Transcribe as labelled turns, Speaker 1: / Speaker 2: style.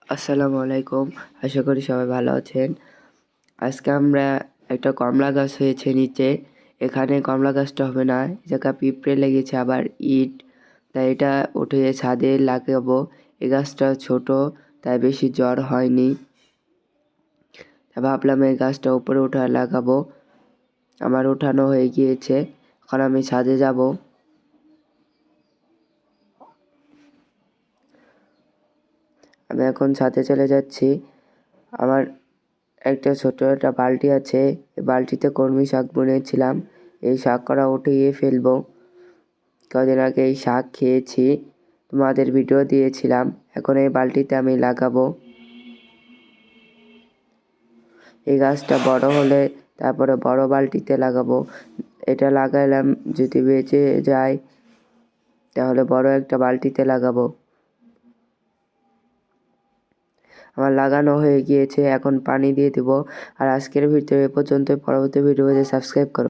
Speaker 1: আসসালামু আলাইকুম। আশা করি সবাই ভালো আছেন। আজকে আমরা একটা কমলা গাছ হয়েছে নিচে, এখানে কমলা গাছটা হবে না, এই জায়গায় পিঁপড়ে লেগেছে আবার ইট, তাই এটা উঠে ছাদে লাগাবো। এই গাছটা ছোট, তাই বেশি জ্বর হয়নি, তাই ভাবলাম এই গাছটা উপরে উঠে লাগাবো। আমার উঠানো হয়ে গিয়েছে, এখন আমি ছাদে যাব। আমি এখন ছাদে চলে যাচ্ছি। আমার একটা ছোট একটা বালতি আছে, এই বালতিতে কলমি শাক বুনেছিলাম, এই শাক করা উঠিয়ে ফেলবো। কদিন আগে এই শাক খেয়েছি, তোমাদের ভিডিও দিয়েছিলাম। এখন এই বালতিতে আমি লাগাবো। এই গাছটা বড় হলে তারপরে বড় বালতিতে লাগাবো। এটা লাগাইলাম, যদি বেঁচে যায় তাহলে বড় একটা বালতিতে লাগাবো। আমার লাগানো হয়ে গিয়েছে, এখন পানি দিয়ে দেবো। আর আজকের ভিডিও এ পর্যন্ত, পরবর্তী ভিডিওতে সাবস্ক্রাইব করো।